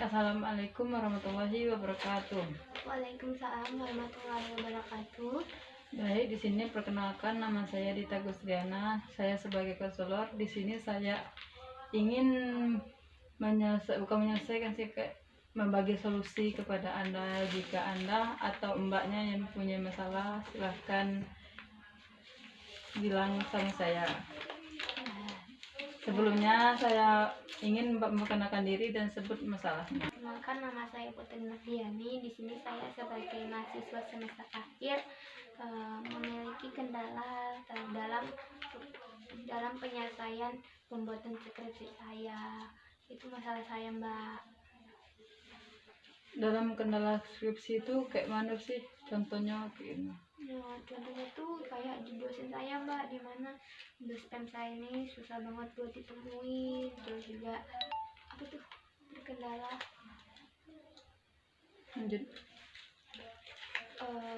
Assalamualaikum warahmatullahi wabarakatuh. Waalaikumsalam warahmatullahi wabarakatuh. Baik, di sini perkenalkan, nama saya Dita Gusdiana. Saya sebagai konselor. Di sini saya ingin bukan menyelesaikan sih, kayak membagi solusi kepada Anda. Jika Anda atau mbaknya yang punya masalah, silahkan bilang sama saya. Sebelumnya saya ingin Mbak memperkenalkan diri dan sebut masalahnya. Perkenalkan, nama saya Putri Nurdiani. Di sini saya sebagai mahasiswa semester akhir memiliki kendala dalam penyelesaian pembuatan skripsi saya. Itu masalah saya, Mbak. Dalam kendala skripsi itu kayak mana sih? Contohnya gimana? Ya, contohnya tuh kayak di dosen saya, Mbak, di mana dosen saya ini susah banget buat ditemui. Terus juga apa tuh terkendala Lanjut.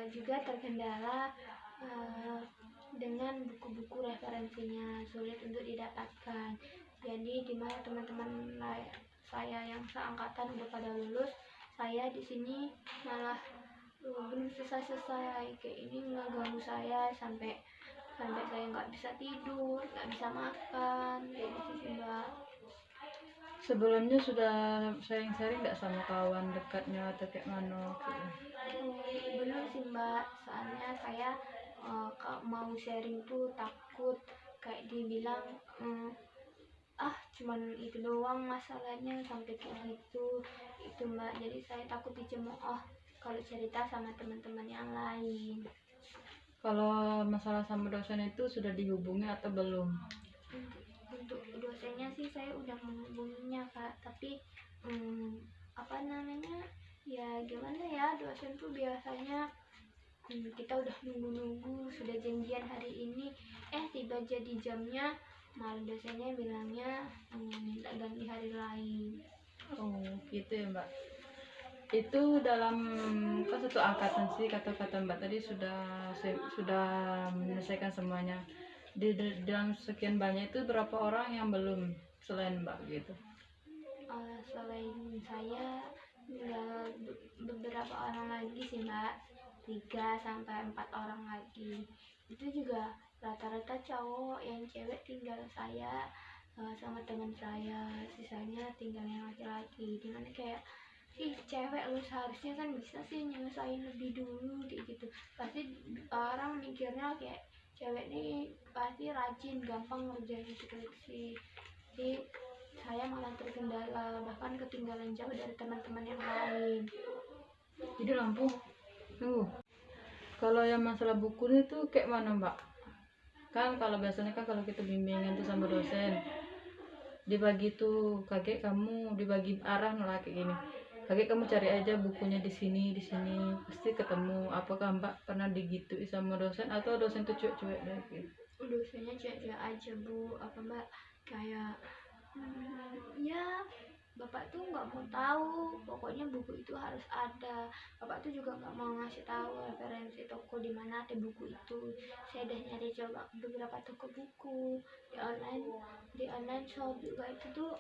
juga terkendala dengan buku-buku referensinya sulit untuk didapatkan. Jadi di mana teman-teman saya yang seangkatan udah pada lulus, saya di sini malah belum selesai kayak ini, ngeganggu saya sampai saya nggak bisa tidur, nggak bisa makan, kayak gitu sih, Mbak. Sebelumnya sudah sharing-sharing nggak sama kawan dekatnya atau kayak mana? Belum sih, Mbak, soalnya saya mau sharing tuh takut kayak dibilang cuman itu doang masalahnya sampai kayak gitu itu, Mbak. Jadi saya takut dicemooh kalau cerita sama teman-teman yang lain. Kalau masalah sama dosen itu sudah dihubungi atau belum? Untuk dosennya sih saya udah menghubunginya, Kak, tapi apa namanya, ya gimana ya, dosen tuh biasanya kita udah nunggu sudah janjian hari ini, tiba jadi jamnya malah dosennya bilangnya minta ganti hari lain. Oh gitu ya Mbak. Itu dalam kan satu angkatan sih, kata-kata Mbak tadi sudah menyelesaikan semuanya. Dalam sekian banyak itu berapa orang yang belum selain Mbak gitu? Selain saya tinggal beberapa orang lagi sih, Mbak, 3-4 orang lagi. Itu juga rata-rata cowok, yang cewek tinggal saya sama teman saya, sisanya tinggal yang laki-laki. Dimana kayak cewek lu seharusnya kan bisa sih nyelesain lebih dulu kayak gitu. Pasti orang mikirnya kayak cewek nih pasti rajin, gampang ngerjain skripsi. Jadi saya malah terkendala, bahkan ketinggalan jauh dari teman-teman yang lain. Jadi lampu tunggu. Kalau yang masalah buku itu kayak mana Mbak? Kan kalau biasanya kan kalau kita bimbingan tuh sama dosen, dibagi tuh kakek kamu dibagi arah kayak gini. Kakek kamu cari aja bukunya di sini pasti ketemu. Apakah Mbak pernah digitui sama dosen atau dosen tuh cuek-cuek deh gitu? Dosennya cuek-cuek aja, Bu. Apa, Mbak, kayak ya bapak tuh nggak mau tahu, pokoknya buku itu harus ada. Bapak tuh juga nggak mau ngasih tahu referensi toko di mana ada buku itu. Saya udah nyari coba beberapa toko buku di online shop juga, itu tuh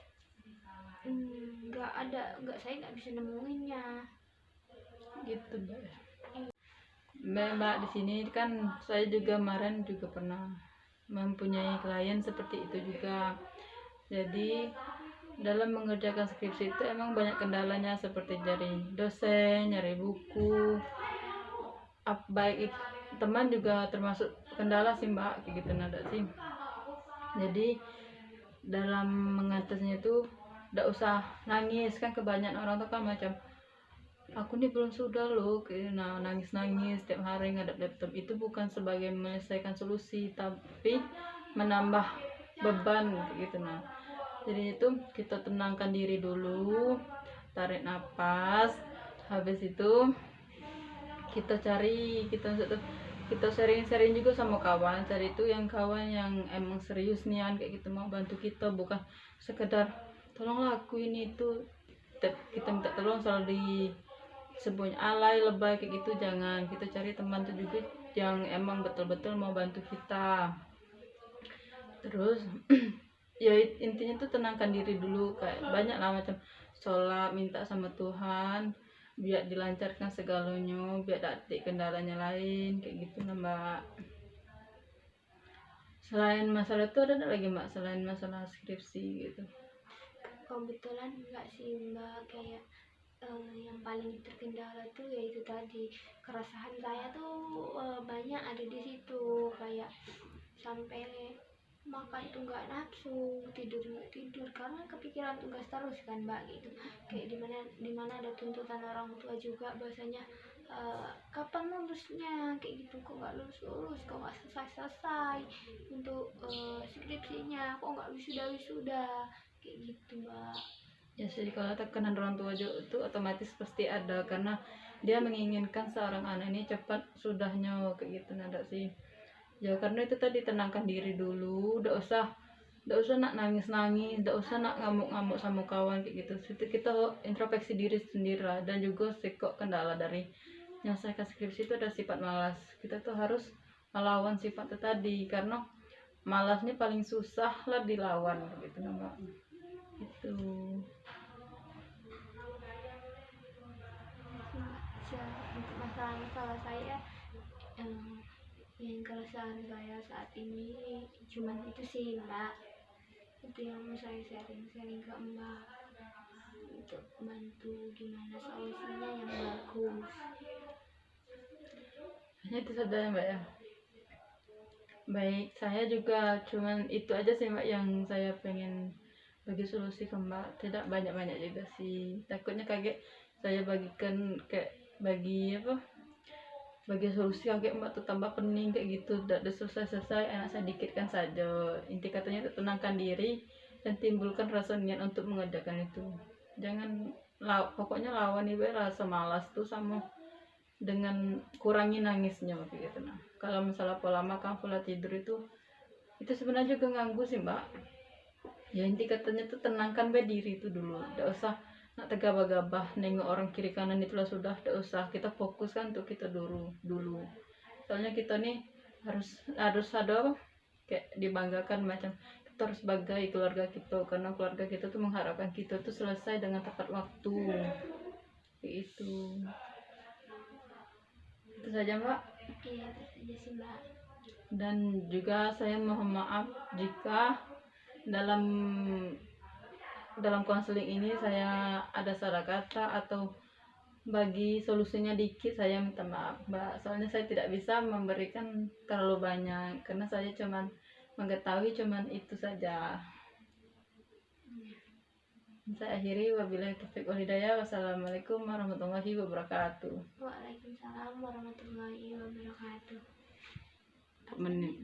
nggak ada, saya nggak bisa nemuinnya Gitu Mbak. Mbak di sini kan saya juga kemarin juga pernah mempunyai klien seperti itu juga. Jadi dalam mengerjakan skripsi itu emang banyak kendalanya, seperti cari dosen, nyari buku. Baik teman juga termasuk kendala sih Mbak, kayak gitu nada sih. Jadi dalam mengatasinya itu tidak usah nangis, kan kebanyakan orang tuh kan macam aku nih belum sudah loh, nah nangis setiap hari ngadep laptop. Itu bukan sebagai menyelesaikan solusi, tapi menambah beban gitu. Nah jadi itu kita tenangkan diri dulu, tarik nafas, habis itu kita sharing juga sama kawan. Cari itu yang kawan yang emang serius nian kayak gitu, mau bantu kita, bukan sekedar tolonglah aku ini itu. Kita minta tolong selalu disebut alay, lebay kayak gitu, jangan. Kita cari teman tuh juga yang emang betul-betul mau bantu kita. Terus ya intinya tuh tenangkan diri dulu. Kayak banyak lah macam sholat minta sama Tuhan biar dilancarkan segalanya, biar tak ada kendalanya lain kayak gitu lah Mbak. Selain masalah itu ada lagi Mbak, selain masalah skripsi gitu? Kebetulan enggak sih Mbak, kayak yang paling terkendala tuh yaitu tadi keresahan saya tuh banyak ada di situ, kayak sampai makan tuh nggak nafsu, tidur nggak tidur karena kepikiran tugas terus kan Mbak gitu. Kayak dimana ada tuntutan orang tua juga bahasanya kapan lulusnya kayak gitu, kok nggak lulus kok nggak selesai untuk skripsinya, kok nggak wisuda kayak gitu Mbak. Ya sih, kalau tekanan orang tua juga itu otomatis pasti ada, karena dia menginginkan seorang anak ini cepat sudahnya kayak gitu nada sih. Ya karena itu tadi, tenangkan diri dulu, udah usah nak nangis udah usah nak ngamuk sama kawan kayak gitu. Situ kita introspeksi diri sendiri lah. Dan juga kok kendala dari menyelesaikan skripsi itu ada sifat malas. Kita tuh harus melawan sifat itu tadi, karena malasnya paling susah lah dilawan gitu Mbak. Itu. Untuk masalah saya yang keresahan saya saat ini cuman itu sih Mbak, itu yang mau saya sharing ke Mbak untuk bantu gimana solusinya yang bagus. Hanya itu saja ya Mbak ya. Baik, saya juga cuman itu aja sih Mbak yang saya pengen bagi solusi ke Mbak. Tidak banyak-banyak juga sih, takutnya kaget saya bagikan kayak bagi solusi kayak Mbak tuh tambah pening kayak gitu. Tidak ada selesai enak sedikitkan saja. Inti katanya itu tenangkan diri dan timbulkan rasa niat untuk mengerjakan itu. Jangan pokoknya lawan ibu rasa malas tuh sama dengan kurangi nangisnya gitu. Nah kalau misalnya pola makan, pola tidur itu sebenarnya juga ganggu sih Mbak. Ya inti katanya tuh tenangkan diri itu dulu, tidak usah nak tegabah-gabah nengok orang kiri kanan, itulah sudah, tidak usah. Kita fokuskan untuk kita dulu. Soalnya kita nih harus ada kayak dibanggakan, macam kita harus banggai keluarga kita, karena keluarga kita tuh mengharapkan kita tuh selesai dengan tepat waktu. Itu saja Mbak. Iya, itu saja sih Mbak. Dan juga saya mohon maaf jika dalam konseling ini saya ada salah kata atau bagi solusinya dikit, saya minta maaf Mbak. Soalnya saya tidak bisa memberikan terlalu banyak karena saya cuman mengetahui cuman itu saja. Saya akhiri, wabillahi taufiq wal hidayah. Wassalamualaikum warahmatullahi wabarakatuh. Waalaikumsalam warahmatullahi wabarakatuh. Menit.